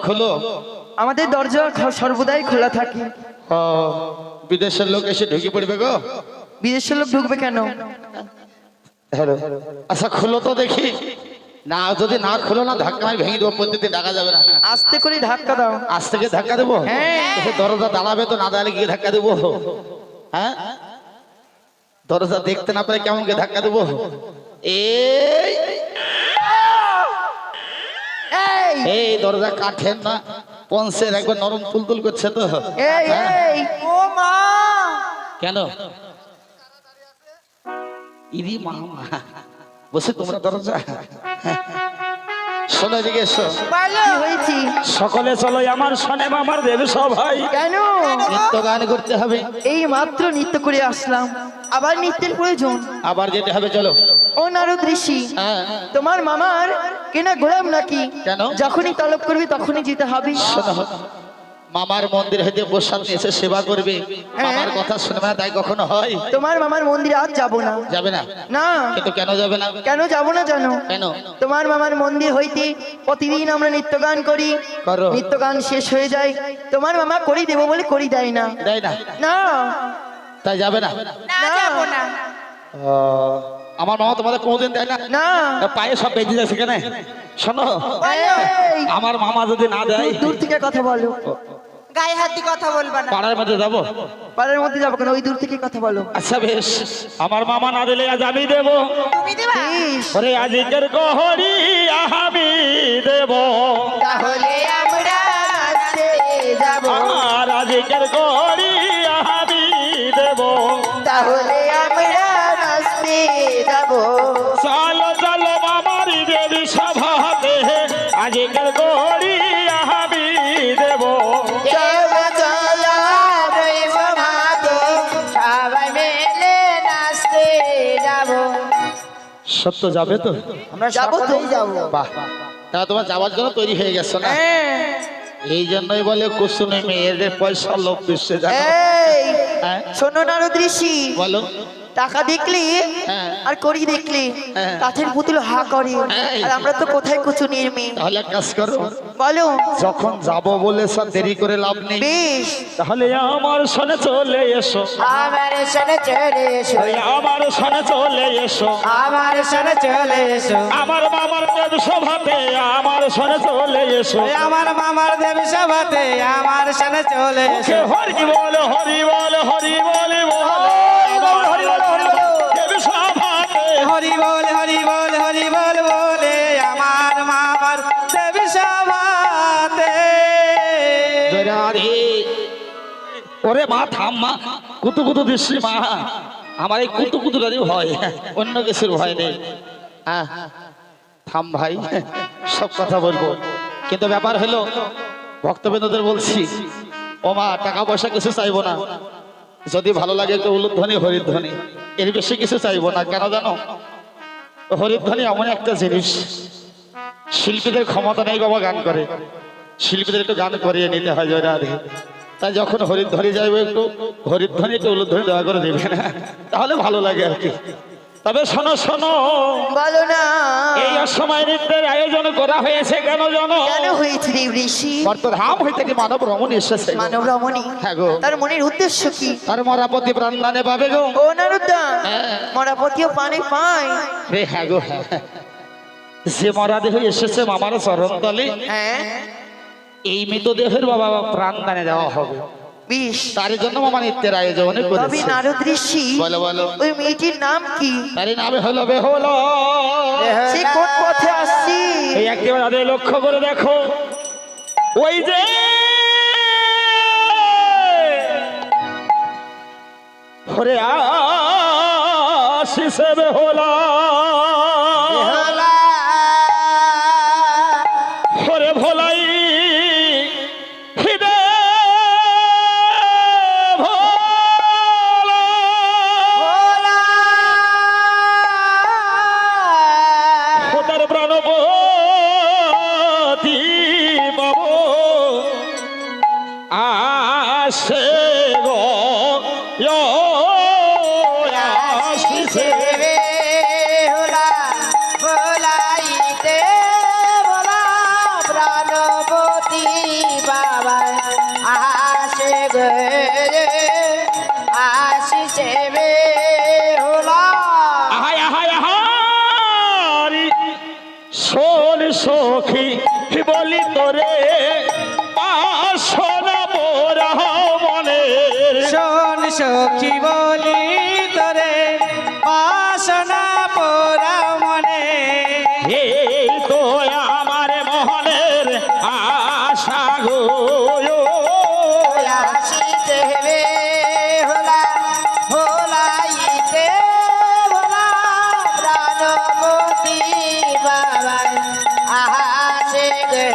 খোলো। আমাদের দরজা সর্বদাই খোলা থাকে। ও, বিদেশের লোক এসে ঢুকে পড়বে গো। বিদেশের লোক ঢুকবে কেন? হ্যালো, আচ্ছা খোলো তো দেখি। না যদি না খোলো না ধাক্কা আমি ভেঙে দেবো, পদ্ধতি ডাকা যাবে না। আস্তে করে ধাক্কা দাও। আজ থেকে ধাক্কা দেবো? হ্যাঁ। দরজা দাঁড়াবে তো, না দাঁড়ালে গিয়ে ধাক্কা দেবো? হ্যাঁ, দরজা দেখতে না পারে কেমন গিয়ে ধাক্কা দেবো? এই এই দরজা কাঠের না পঞ্চের, একবার নরম তুলতুল করছে তো। এই এই ও মা, কেন ইদি মামা বসে তোমরা দরজা শোনো, এদিকে এসো। কি হয়েছে? সকলে চলো আমার সনে মামার দেব সবাই। কেন? নৃত্য গান করতে হবে। এই মাত্র নৃত্য করে আসলাম, আবার নৃত্যের প্রয়োজন? আবার যেতে হবে, চলো। ও নারদ ঋষি, হ্যাঁ, তোমার মামার কেনা গোলাম নাকি? কেন? যখনই তলব করবে তখনই যেতে হবে। শোনো, মামার মন্দির হইতে প্রসাদ নিয়ে এসে সেবা করবে, মামার কথা শুনবে না, তাই কখনো হয়? তোমার মামার মন্দিরে আজ যাবো না। যাবে না? না। কিন্তু কেন যাবে না? কেন যাবো না জানো? কেন? তোমার মামার মন্দির হইতে প্রতিদিন আমরা নৃত্য গান করি, করো। নৃত্য গান শেষ হয়ে যায়, তোমার মামা করি দেবো বলে করি দেয় না। দেয় না? না তাই যাবে না? না যাবো না। ও, আমার মামা তোমাদের কোনোদিন দেয় না? না। পায়ে সব বেঁধে যাচ্ছে কেন? শোনো, এই, আমার মামা যদি না দেয়, দূর থেকে কথা বলো। গায়ে হাত দিয়ে কথা বলবা না। পাড়ার মধ্যে যাবো? পাড়ার মধ্যে যাবো কেন? ওই দূর থেকে কথা বলো। আচ্ছা বেশ, আমার মামা না দিলে আজ আমি দেব। তুমি দিবা? বেশ, ওরে আজিকের গহরি আমি দেব। তাহলে আমরা আজকে যাবো। আমার আজিকের গহরি আমি দেব। তাহলে আমরা নাচতে যাবো। চলো চলো মামার দেবী সভাতে আজিকের গহরি আমি দেব। চলো চলো রই সভাতে সবাই মিলে নাচতে যাবো। সত্য যাবে তো? আমরা যাবো তো যাবো। বাহ, তা তোমার যাওয়ার জন্য তৈরি হয়ে গেছো না? এই জন্যই বলে কুসুমে মেয়েদের পয়সা লোভ বিশ্বে যায়। এই হ্যাঁ? শোনো নারদ ঋষি, বলো। টাকা দেখলে হ্যাঁ। আর কড়ি দেখলে হ্যাঁ। কাঠের পুতুল হা করে, এই। আর আমরা তো কোথায় কুচুনির মেয়ে। তাহলে এক কাজ করো, বলো। যখন যাবো বলে স্যার দেরি করে লাভ নেই। বেশ, তাহলে আমার সনে চলে এসো। আমার সনে চলে এসো। ওই আমার সনে চলে এসো। আমার সনে চলে এসো। আমার মামার দেব সভাতে আমার সনে চলে এসো। আমার মামার দেবী সভাতে আমার সামনে চলে মুখে হরি বল হরি বল হরি বল বল। হরি বল, হরি বল। দেব সভাতে হরি বল হরি বল হরি বল বলে আমার মামার দেবী সভাতে। জয়রাধে। ওরে মা থাম মা, কুতু কুতু দিচ্ছি মা, আমার এই কুতু কুতুটারই ভয়, অন্য কিছুর ভয় নেই। হ্যাঁ, থাম ভাই, সব কথা বলবো, কিন্তু ব্যাপার হলো ভক্তবৃন্দদের বলছি, ও মা টাকা পয়সা কিছু চাইবো না, যদি ভালো লাগে একটু উলুধ্বনি হরিধ্বনি, এর বেশি কিছু চাইবো না। কেন জানো? হরিধ্বনি এমন একটা জিনিস, শিল্পীদের ক্ষমতা নেই বাবা গান করে, শিল্পীদের একটু গান করিয়ে নিতে হয়। জয়রাধে। তাই যখন হরিধ্বনি যাইবে একটু হরিধ্বনি একটু উলুধ্বনি দয়া করে দেবে না, তাহলে ভালো লাগে আর কি। তবে শোনো শোনো, বলো না। এই অসময় নৃত্যের আয়োজন করা হয়েছে কেন জানো? কেন হয়েছে রে ঋষি? বর্তধাম হইতে কি মানব রমণ এসেছে। মানব রমণী, হ্যাঁ গো। তার মনের উদ্দেশ্য কি? তার মরাপতি প্রাণদানে পাবে গো। ও নারদা, হ্যাঁ। মরাপতিও পানি পায়। রে হ্যাঁ গো, হ্যাঁ। যে মরা দেহ এসেছে মামার চরণ তলে, হ্যাঁ, এই মৃতদেহের বাবা প্রাণদানে দেওয়া হবে, বেশ। তার জন্য মামা নৃত্যের আয়োজন তবে করেছে। নারদ ঋষি, বলো বলো। ওই মেয়েটির নাম কি? তার নামে হলো বেহল। সে কোন পথে আসছি? এই একেবারে তাদের লক্ষ্য করে দেখো, ওই যে ওরে আশিসে বেহুলা, ওরে ভোলাই হৃদে ভোলা, ও তার প্রাণপতি বাবু আসে গো আসিছে। বলাইতে বলা প্রাণপতি গে আসিছে বেহুলা। আহাই আহাই আহারি শোন সখী বলি তোরে আসনা মোরা মনের শোন সখী বলি তোরে বাসনা পোড়া মনে এই তো আমার মোহনের আশা গো আসিছে বেহুলা ভোলাইতে ভোলা প্রাণপতি বাবা আসে গে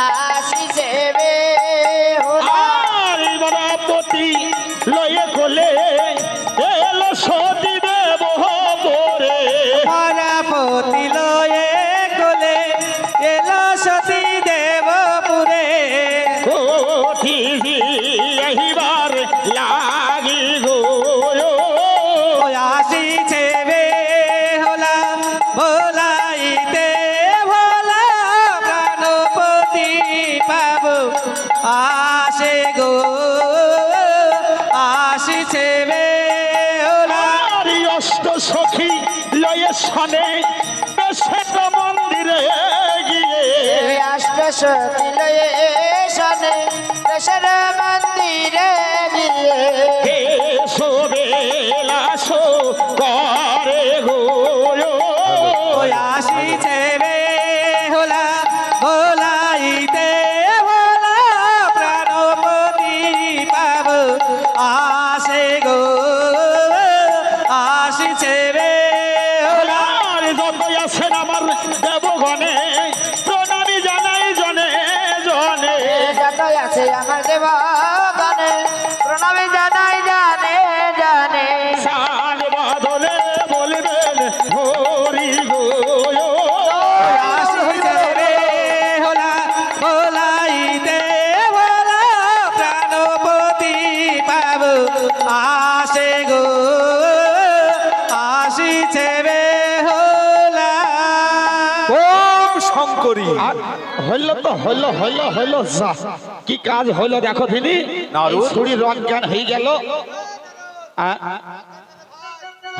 আসিছে বেহুলা। আর বরাপতি লয়ে কোলে এলো সতী দেব মোরে পতি লয়ে কোলে এলো সতী দেবপুরে কোথি আহিবার লাগি গো আসিছে বেহুলা ভোলাইতে ভোলা প্রাণপতি পাবো আসে গো আসিছে বেহুলা। আর অষ্ট সখী লয়ে সনে বেশের মন্দিরে গিয়ে অষ্টসতী লয়ে শনে দশর মন্দিরে গিয়ে হে শোবেলাসো করে গো আসিছে বেহুলা ভোলাইতে ভোলা প্রাণপতি পাবো আসে গো আসিছে বেহুলা। আর যত আছেন আমার দেবগণে প্রণামী জানাই জনে জনে যত আছে আমার দেব গানে প্রণামে জানাই জানে জানে। সান বাদলে বলবেন হরি গো আসিছে বেহুলা ভোলাইতে ভোলা প্রাণপতি পাবো আসে গো আসিছে বেহুলা। ওম শঙ্করী। আর হইল তো হইল যা কি কাজ হইল দেখো তিনি নারদ। ছুরির অজ্ঞান হয়ে গেল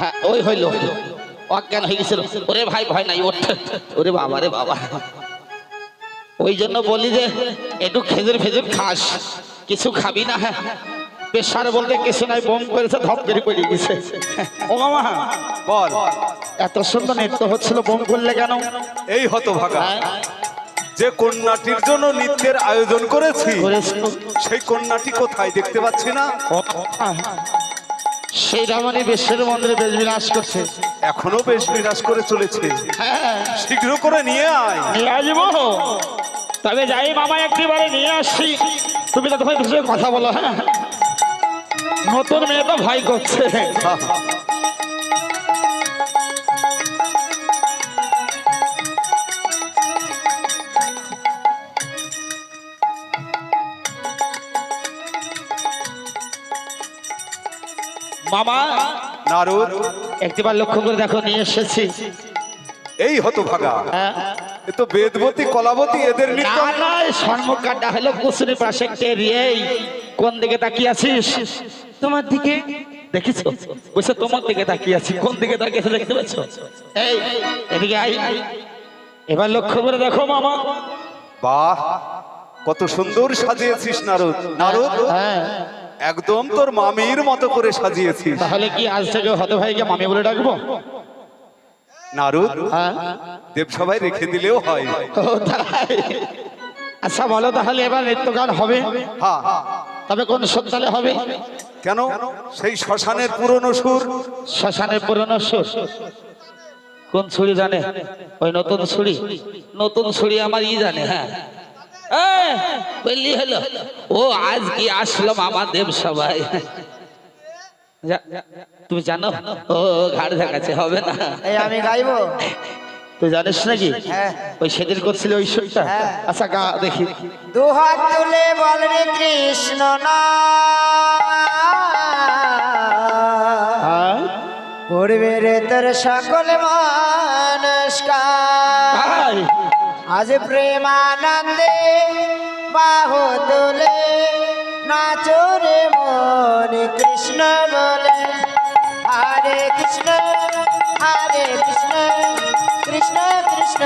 হ্যাঁ ওই হইল অজ্ঞান হয়ে গেছিল ওরে ভাই ভয় নাই ওঠ ওরে বাবা রে বাবা ওই জন্য বলি যে একটু খেজুর ফেজুর খাস কিছু খাবি না হ্যাঁ প্রেশার বলতে কিছু নাই বম করেছে ধপ করে পড়ে গেছে ও মামা বল। এত সুন্দর নৃত্য হচ্ছিল বম করলে কেন এই হতভাগা হ্যাঁ যে কন্যাটির জন্য নৃত্যের আয়োজন করেছি করেছিল সেই কন্যাটি কোথায় দেখতে পাচ্ছি না। সেই রামানি বিশ্বের মন্দিরে বেশ বিনাশ করছে এখনো বেশ বিনাশ করে চলেছে। হ্যাঁ শীঘ্র করে নিয়ে আয়। নিয়ে আসবো তবে যাই মামা একটিবারে নিয়ে আসছি তুমি তো তোমার বিষয়ে কথা বলো হ্যাঁ নতুন মেয়ে তো ভয় করছে মামা নারদ, একটিবার লক্ষ্য করে দেখো নিয়ে এসেছি এই হতভাগা হ্যাঁ এ তো বেদবতী কলাবতী এদের নৃত্য। না না সম্মুখ কাটা হলো কুসুনি পাশে টেরিয়ে কোন দিকে তাকিয়ে আছিস তোমার দিকে দেখিছো বসে তোমার দিকে তাকিয়ে আছি কোন দিকে তাকিয়ে আছি দেখতে পাচ্ছ এই এদিকে আই এবার লক্ষ্য করে দেখো মামা বাহ, কত সুন্দর সাজিয়েছিস নারদ। নারদ, হ্যাঁ একদম তোর মামির মতো করে সাজিয়েছিস। তাহলে কি আজ থেকে হতে ভাইকে মামি বলে ডাকবো নারদ, হ্যাঁ দেবসভায় রেখে দিলেও হয়। ও তাই আচ্ছা বলো তাহলে এবার নৃত্য গান হবে হ্যাঁ, তবে কোন সন্তানে হবে কেন? সেই শ্মশানের পুরনো সুর। শ্মশানের পুরনো সুর কোন ছুরি জানে ওই নতুন ছুরি আমার ই জানে হ্যাঁ বললি হলো ও আজ কি আসলো মামা দেব সবাই তুমি জানো ও ঘাড় দেখাচ্ছে হবে না এই আমি গাইবো। তুই জানিস নাকি হ্যাঁ। ওই সেদিন করছিল ওই সুরটা হ্যাঁ। আচ্ছা গা দেখি দুহাত তুলে বল রে কৃষ্ণ না হ্যাঁ পড়বে রে তোর সকল মানুষ আয়, আজ প্রেমানন্দে বাহু তোলে নাচো রে মন কৃষ্ণ বলে হরে কৃষ্ণ কৃষ্ণ কৃষ্ণ